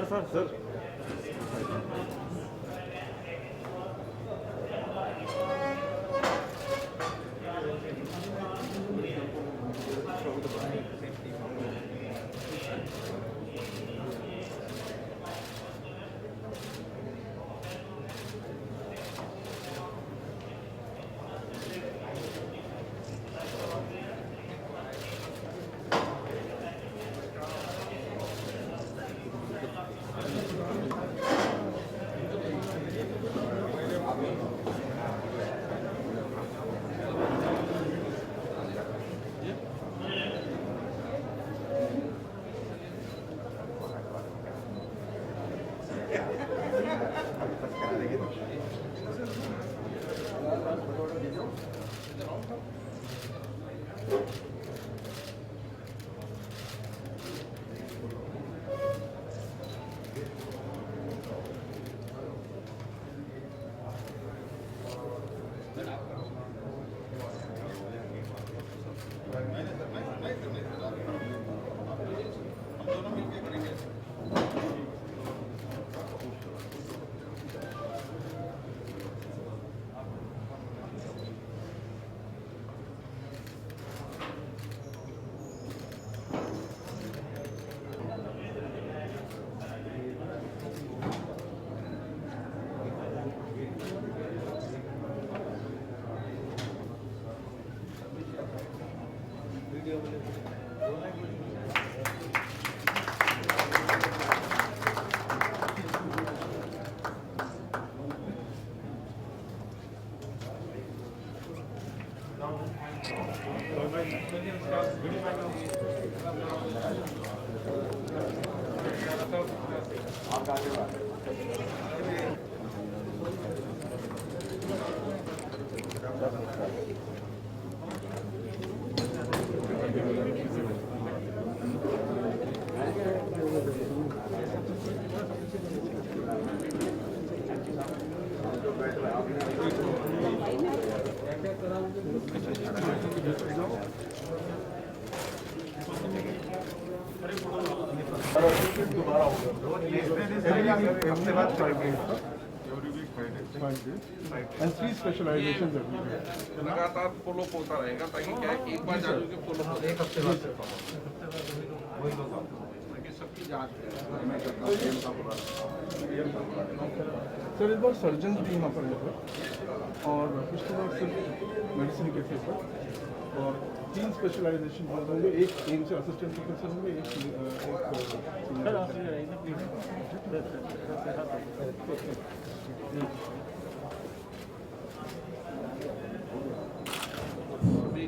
Sir and 3 specializations every day. लगातार follow होता रहेगा ताकि क्या है कि एक बार जादू के फॉलो एक हफ्ते बाद ताकि सबकी जांच सर इस बार सर्जन भी यहाँ पर है और पिछली बार सिर्फ मेडिसिन के पेपर और 3 स्पेशलाइजेशन होंगे, एक एम से असिस्टेंट प्रोफेसर होंगे, एक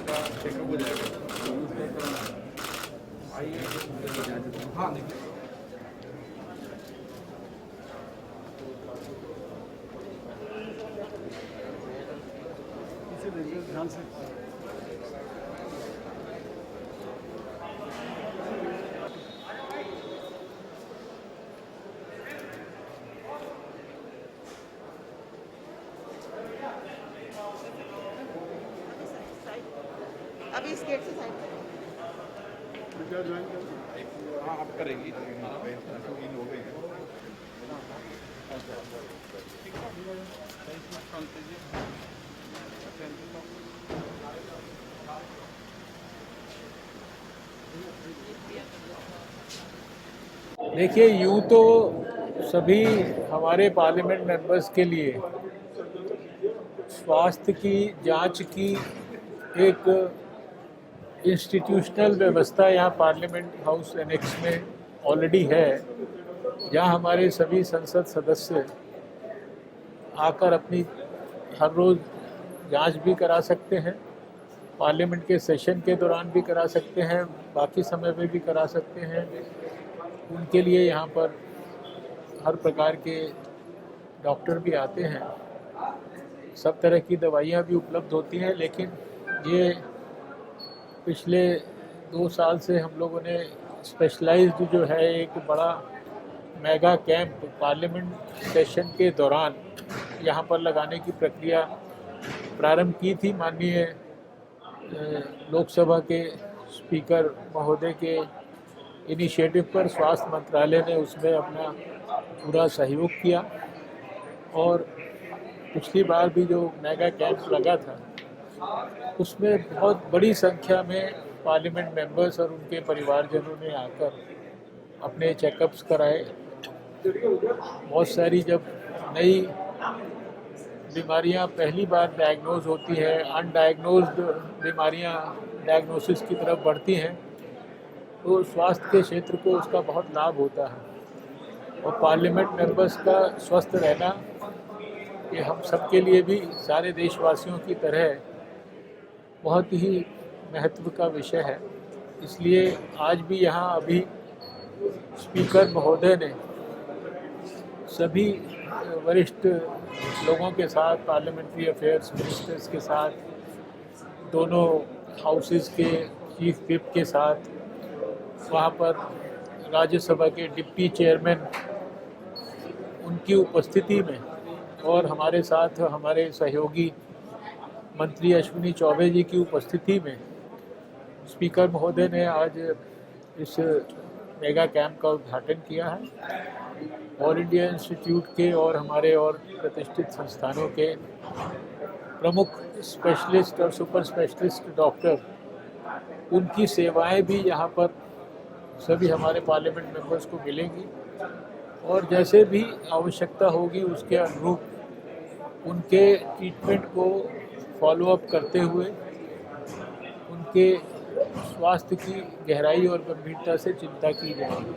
का चेकअप हो जाएगा। आइए हाँ देखिए ध्यान से अभी इस गेट से साइड क्या ज्वाइन कर हाँ आप करेंगी देखिए, यूँ तो सभी हमारे पार्लियामेंट मेंबर्स के लिए स्वास्थ्य की जांच की एक इंस्टीट्यूशनल व्यवस्था यहाँ पार्लियामेंट हाउस एनेक्स में ऑलरेडी है, जहाँ हमारे सभी संसद सदस्य आकर अपनी हर रोज़ जांच भी करा सकते हैं, पार्लियामेंट के सेशन के दौरान भी करा सकते हैं, बाकी समय में भी करा सकते हैं। उनके लिए यहाँ पर हर प्रकार के डॉक्टर भी आते हैं, सब तरह की दवाइयाँ भी उपलब्ध होती हैं। लेकिन ये पिछले 2 साल से हम लोगों ने स्पेशलाइज्ड जो है एक बड़ा मेगा कैंप पार्लियामेंट सेशन के दौरान यहाँ पर लगाने की प्रक्रिया प्रारंभ की थी। माननीय लोकसभा के स्पीकर महोदय के इनिशिएटिव पर स्वास्थ्य मंत्रालय ने उसमें अपना पूरा सहयोग किया और पिछली बार भी जो मेगा कैंप लगा था उसमें बहुत बड़ी संख्या में पार्लियामेंट मेंबर्स और उनके परिवारजनों ने आकर अपने चेकअप्स कराए। बहुत सारी जब नई बीमारियां पहली बार डायग्नोज होती है, अनडायग्नोज्ड बीमारियां डायग्नोसिस की तरफ बढ़ती हैं, तो स्वास्थ्य के क्षेत्र को उसका बहुत लाभ होता है। और पार्लियामेंट मेंबर्स का स्वस्थ रहना ये हम सबके लिए भी सारे देशवासियों की तरह बहुत ही महत्व का विषय है। इसलिए आज भी यहाँ अभी स्पीकर महोदय ने सभी वरिष्ठ लोगों के साथ, पार्लियामेंट्री अफेयर्स मिनिस्टर्स के साथ, दोनों हाउसेस के चीफ विप के साथ, वहाँ पर राज्यसभा के डिप्टी चेयरमैन उनकी उपस्थिति में और हमारे साथ हमारे सहयोगी मंत्री अश्विनी चौबे जी की उपस्थिति में स्पीकर महोदय ने आज इस मेगा कैंप का उद्घाटन किया है। ऑल इंडिया इंस्टीट्यूट के और हमारे और प्रतिष्ठित संस्थानों के प्रमुख स्पेशलिस्ट और सुपर स्पेशलिस्ट डॉक्टर, उनकी सेवाएं भी यहाँ पर सभी हमारे पार्लियामेंट मेंबर्स को मिलेंगी और जैसे भी आवश्यकता होगी उसके अनुरूप उनके ट्रीटमेंट को फॉलोअप करते हुए उनके स्वास्थ्य की गहराई और गंभीरता से चिंता की जाएगी।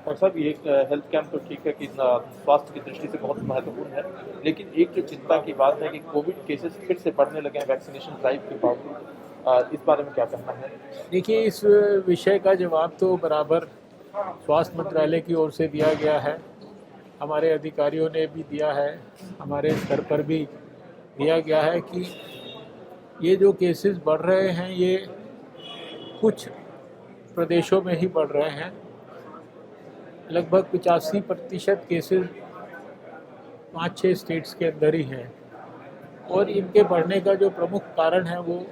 और साहब ये हेल्थ कैंप तो ठीक है कि स्वास्थ्य की दृष्टि से बहुत महत्वपूर्ण है, लेकिन एक जो चिंता की बात है कि कोविड केसेस फिर से बढ़ने लगे हैं वैक्सीनेशन ड्राइव के बावजूद, इस बारे में क्या कहना है? देखिए, इस विषय का जवाब तो बराबर स्वास्थ्य मंत्रालय की ओर से दिया गया है, हमारे अधिकारियों ने भी दिया है, हमारे स्तर पर भी दिया गया है कि ये जो केसेस बढ़ रहे हैं ये कुछ प्रदेशों में ही बढ़ रहे हैं। लगभग 85% केसेस 5-6 स्टेट्स के अंदर ही हैं और इनके बढ़ने का जो प्रमुख कारण है वो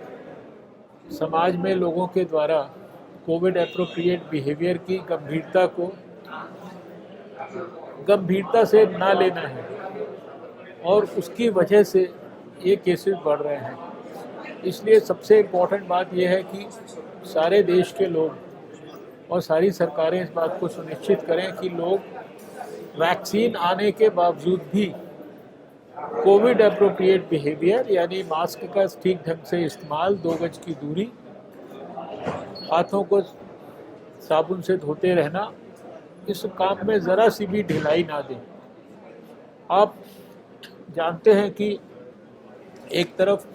समाज में लोगों के द्वारा कोविड एप्रोप्रिएट बिहेवियर की गंभीरता से ना लेना है और उसकी वजह से ये केसेस बढ़ रहे हैं। इसलिए सबसे इम्पोर्टेंट बात यह है कि सारे देश के लोग और सारी सरकारें इस बात को सुनिश्चित करें कि लोग वैक्सीन आने के बावजूद भी कोविड एप्रोप्रिएट बिहेवियर यानी मास्क का ठीक ढंग से इस्तेमाल, 2 गज की दूरी, हाथों को साबुन से धोते रहना, इस काम में ज़रा सी भी ढिलाई ना दें। आप जानते हैं कि एक तरफ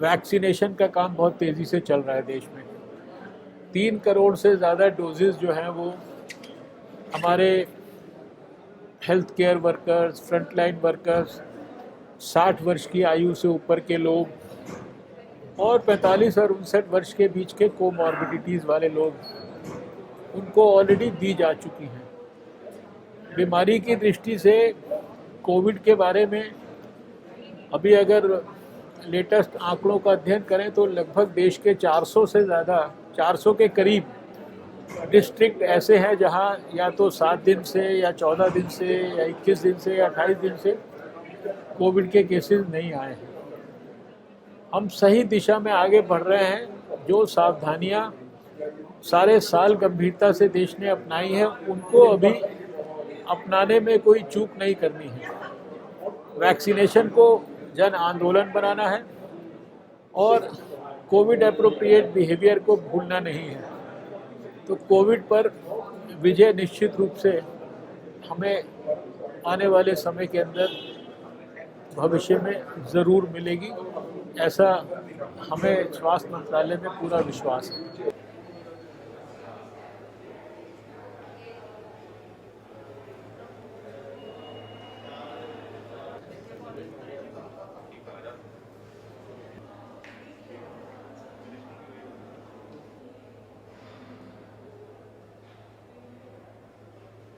वैक्सीनेशन का काम बहुत तेज़ी से चल रहा है देश में, 3 करोड़ से ज़्यादा डोजेज़ जो हैं वो हमारे health care workers, frontline workers, 60 वर्ष की आयु से ऊपर के लोग और 45 और 59 वर्ष के बीच के कोमॉर्बिडिटीज़ वाले लोग, उनको ऑलरेडी दी जा चुकी हैं। बीमारी की दृष्टि से कोविड के बारे में अभी अगर लेटेस्ट आंकड़ों का अध्ययन करें तो लगभग देश के 400 से ज़्यादा, 400 के करीब डिस्ट्रिक्ट ऐसे हैं जहां या तो 7 दिन से या 14 दिन से या 21 दिन से या 28 दिन से कोविड के केसेस नहीं आए हैं। हम सही दिशा में आगे बढ़ रहे हैं। जो सावधानियां सारे साल गंभीरता से देश ने अपनाई हैं उनको अभी अपनाने में कोई चूक नहीं करनी है। वैक्सीनेशन को जन आंदोलन बनाना है और कोविड एप्रोप्रिएट बिहेवियर को भूलना नहीं है। तो कोविड पर विजय निश्चित रूप से हमें आने वाले समय के अंदर भविष्य में ज़रूर मिलेगी, ऐसा हमें स्वास्थ्य मंत्रालय में पूरा विश्वास है।